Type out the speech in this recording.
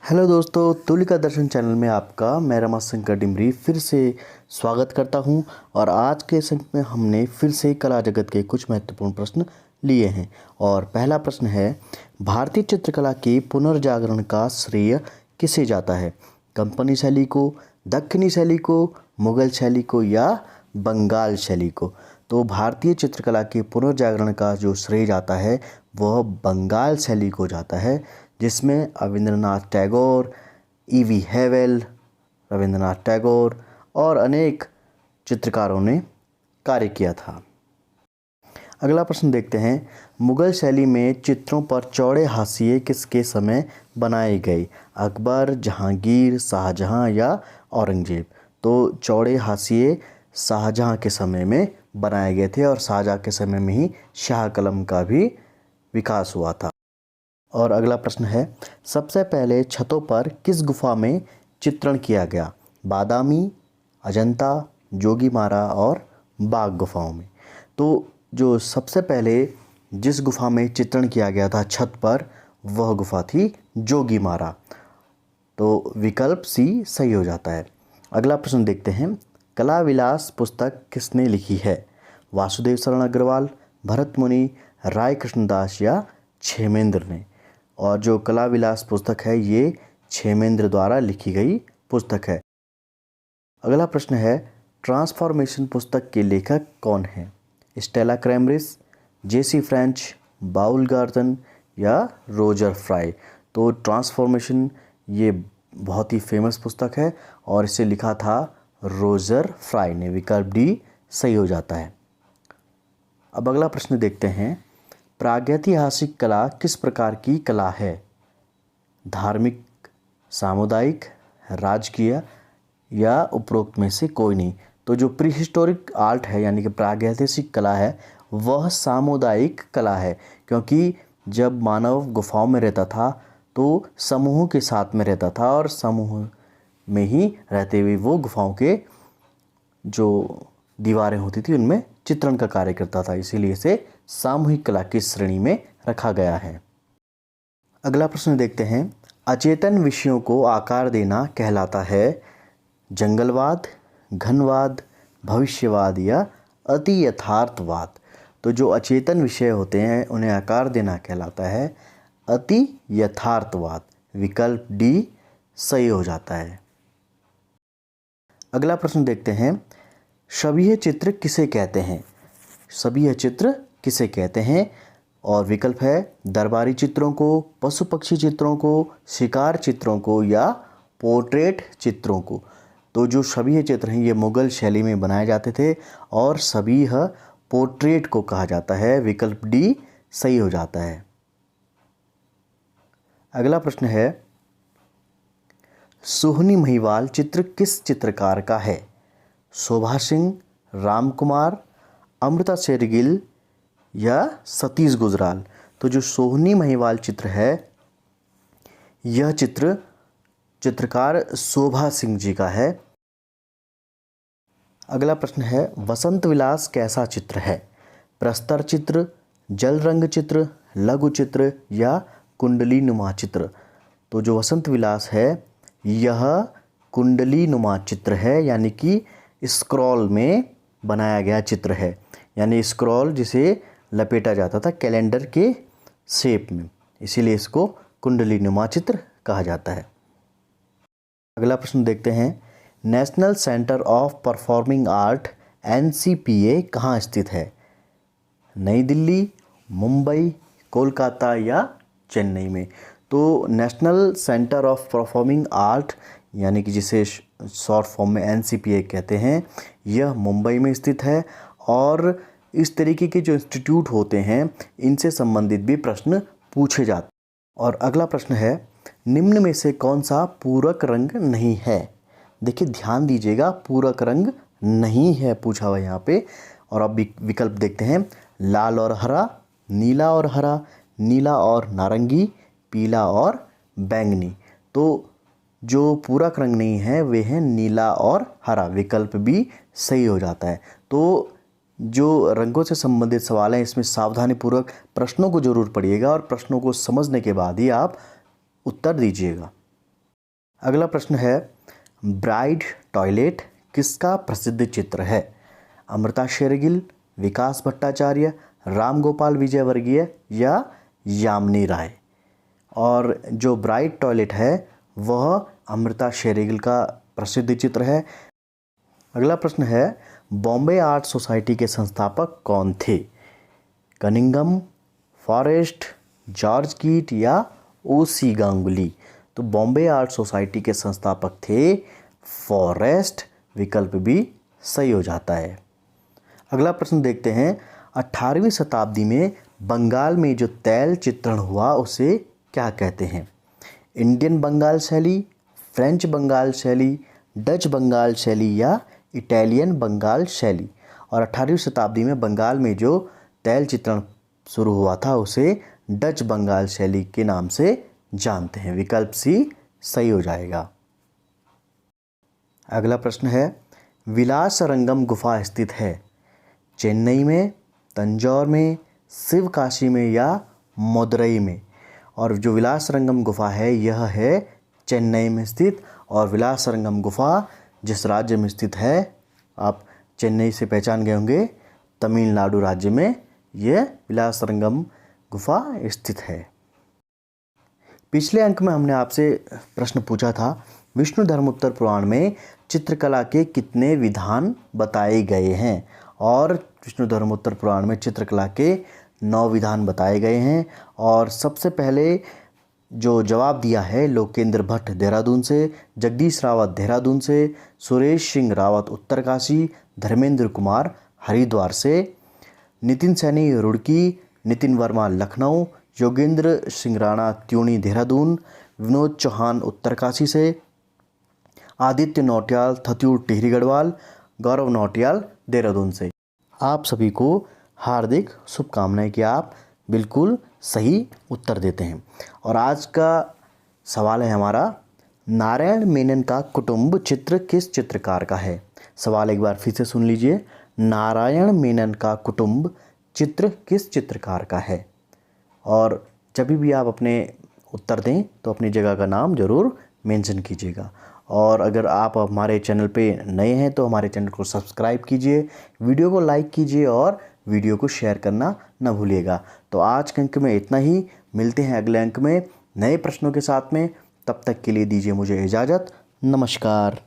Hello दोस्तों, तुलिका दर्शन channel में आपका मैं रमाशंकर डिमरी फिर से स्वागत करता हूं। और आज के इस अंक में हमने फिर से कला जगत के कुछ महत्वपूर्ण प्रश्न लिए हैं। और पहला प्रश्न है, भारतीय चित्रकला के पुनर्जागरण का श्रेय किसे जाता है? कंपनी शैली को, दक्खनी शैली को, मुगल शैली को या बंगाल शैली को? तो भारतीय चित्रकला के पुनर्जागरण का जो श्रेय जाता है वह बंगाल शैली को जाता है, जिसमें रविंद्रनाथ टैगोर, ईवी हेवेल, रविंद्रनाथ टैगोर और अनेक चित्रकारों ने कार्य किया था। अगला प्रश्न देखते हैं, मुगल शैली में चित्रों पर चौड़े हाशिए किसके समय बनाए गए? अकबर, जहांगीर, शाहजहां या औरंगजेब? तो चौड़े हाशिए शाहजहां के समय में बनाए गए थे और शाहजहां के समय में ही शाह कलम का भी विकास हुआ था। और अगला प्रश्न है, सबसे पहले छतों पर किस गुफा में चित्रण किया गया? बादामी, अजंता, जोगीमारा और बाग गुफाओं में? तो जो सबसे पहले जिस गुफा में चित्रण किया गया था छत पर, वह गुफा थी जोगीमारा। तो विकल्प सी सही हो जाता है। अगला प्रश्न देखते हैं, कला विलास पुस्तक किसने लिखी है? वासुदेव शरण अग्रवाल, भरत मुनि, राय कृष्णदास या क्षेमेंद्र ने? और जो कला विलास पुस्तक है ये क्षेमेंद्र द्वारा लिखी गई पुस्तक है। अगला प्रश्न है, ट्रांसफॉर्मेशन पुस्तक के लेखक कौन हैं? स्टेला क्रैमरिस, जेसी फ्रेंच, बाउल गार्टन या रोजर फ्राई? तो ट्रांसफॉर्मेशन ये बहुत ही फेमस पुस्तक है और इसे लिखा था रोजर फ्राई ने। विकल्प डी सही हो जाता है। अब अगला प्रश्न देखते हैं, प्रागैतिहासिक कला किस प्रकार की कला है? धार्मिक, सामुदायिक, राजकीय या उपरोक्त में से कोई नहीं? तो जो प्री हिस्टोरिक आर्ट है यानी कि प्रागैतिहासिक कला है वह सामुदायिक कला है, क्योंकि जब मानव गुफाओं में रहता था तो समूहों के साथ में रहता था और समूह में ही रहते हुए वो गुफाओं के जो दीवारें होती थी उनमें चित्रण का कार्य करता था, इसीलिए इसे सामूहिक कला की श्रेणी में रखा गया है। अगला प्रश्न देखते हैं, अचेतन विषयों को आकार देना कहलाता है जंगलवाद, घनवाद, भविष्यवाद या अति यथार्थवाद? तो जो अचेतन विषय होते हैं उन्हें आकार देना कहलाता है अति यथार्थवाद। विकल्प डी सही हो जाता है। अगला प्रश्न देखते हैं, शबीह चित्र किसे कहते हैं? शबीह चित्र किसे कहते हैं? और विकल्प है दरबारी चित्रों को, पशु पक्षी चित्रों को, शिकार चित्रों को या पोर्ट्रेट चित्रों को? तो जो शबीह चित्र हैं ये मुगल शैली में बनाए जाते थे और शबीह पोर्ट्रेट को कहा जाता है। विकल्प डी सही हो जाता है। अगला प्रश्न है, सोहनी महिवाल चित्र किस चित्रकार का है? शोभा सिंह, राम कुमार, अमृता शेरगिल या सतीश गुजराल? तो जो सोहनी महिवाल चित्र है यह चित्रकार शोभा सिंह जी का है। अगला प्रश्न है, वसंत विलास कैसा चित्र है? प्रस्तर चित्र, जल रंग चित्र, लघु चित्र या कुंडली नुमा चित्र? तो जो वसंत विलास है यह कुंडली नुमा चित्र है, यानी कि स्क्रॉल में बनाया गया चित्र है, यानी स्क्रॉल जिसे लपेटा जाता था कैलेंडर के शेप में, इसीलिए इसको कुंडली नुमा चित्र कहा जाता है। अगला प्रश्न देखते हैं, national centre of performing art NCPA कहाँ स्थित है? नई दिल्ली, मुंबई, कोलकाता या चेन्नई में? तो national centre of performing art यानी कि जिसे शॉर्ट फॉर्म में NCPA कहते हैं, यह मुंबई में स्थित है। और इस तरीके के जो इंस्टीट्यूट होते हैं इनसे संबंधित भी प्रश्न पूछे जाते हैं। और अगला प्रश्न है, निम्न में से कौन सा पूरक रंग नहीं है? देखिए ध्यान दीजिएगा, पूरक रंग नहीं है पूछा हुआ यहाँ पे। और अब विकल्प देखते हैं, लाल और हरा, नीला और हरा, नीला और नारंगी, पीला और बैंगनी? तो जो पूरक रंग नहीं है वे हैं नीला और हरा। विकल्प भी सही हो जाता है। तो जो रंगों से संबंधित सवाल हैं इसमें सावधानी पूर्वक प्रश्नों को जरूर पढ़िएगा और प्रश्नों को समझने के बाद ही आप उत्तर दीजिएगा। अगला प्रश्न है, ब्राइड टॉयलेट किसका प्रसिद्ध चित्र है? अमृता शेरगिल, विकास भट्टाचार्य, राम गोपाल विजयवर्गीय या यामिनी राय? और जो ब्राइड टॉयलेट है वह अमृता शेरगिल का प्रसिद्ध चित्र है। अगला प्रश्न है, बॉम्बे आर्ट सोसाइटी के संस्थापक कौन थे? कनिंघम, फॉरेस्ट, जॉर्ज कीट या ओसी गांगुली? तो बॉम्बे आर्ट सोसाइटी के संस्थापक थे फॉरेस्ट, विकल्प भी सही हो जाता है। अगला प्रश्न देखते हैं, 18वीं शताब्दी में बंगाल में जो तैल चित्रण हुआ उसे क्या कहते हैं? इंडियन बंगाल शैली, फ्रेंच बंगाल शैली, डच बंगाल शैली या इटालियन बंगाल शैली? और 18वीं शताब्दी में बंगाल में जो तैल चित्रण शुरू हुआ था उसे डच बंगाल शैली के नाम से जानते हैं, विकल्प सी सही हो जाएगा। अगला प्रश्न है, विलासरंगम गुफा स्थित है चेन्नई में, तंजौर में, शिवकाशी में या मदुरई में? और जो विलासरंगम गुफा है यह है चेन्नई में स्थित। और विलासरंगम गुफा जिस राज्य में स्थित है, आप चेन्नई से पहचान गए होंगे, तमिलनाडु राज्य में यह विलासरंगम गुफा स्थित है। पिछले अंक में हमने आपसे प्रश्न पूछा था, विष्णु धर्मोत्तर पुराण में चित्रकला के कितने विधान बताए गए हैं? और विष्णु धर्मोत्तर पुराण में चित्रकला के 9 विधान बताए गए हैं। और सबसे पहले जो जवाब दिया है लोकेंद्र भट्ट देहरादून से, जगदीश रावत देहरादून से, सुरेश सिंह रावत उत्तरकाशी, धर्मेंद्र कुमार हरिद्वार से, नितिन सैनी रुड़की, नितिन वर्मा लखनऊ, योगेंद्र सिंह राणा त्यूणी देहरादून, विनोद चौहान उत्तरकाशी से, आदित्य नौटियाल थत्यूर टिहरी गढ़वाल, गौरव नौटियाल देहरादून से। आप सभी को हार्दिक शुभकामनाएं कि आप बिल्कुल सही उत्तर देते हैं। और आज का सवाल है हमारा, नारायण मेनन का कुटुंब चित्र किस चित्रकार का है? सवाल एक बार फिर से सुन लीजिए, नारायण मेनन का कुटुंब चित्र किस चित्रकार का है? और जब भी आप अपने उत्तर दें तो अपनी जगह का नाम ज़रूर मेंशन कीजिएगा। और अगर आप हमारे चैनल पे नए हैं तो हमारे चैनल को सब्सक्राइब कीजिए, वीडियो को लाइक कीजिए और वीडियो को शेयर करना न भूलिएगा। तो आज के अंक में इतना ही, मिलते हैं अगले अंक में नए प्रश्नों के साथ में। तब तक के लिए दीजिए मुझे इजाज़त। नमस्कार।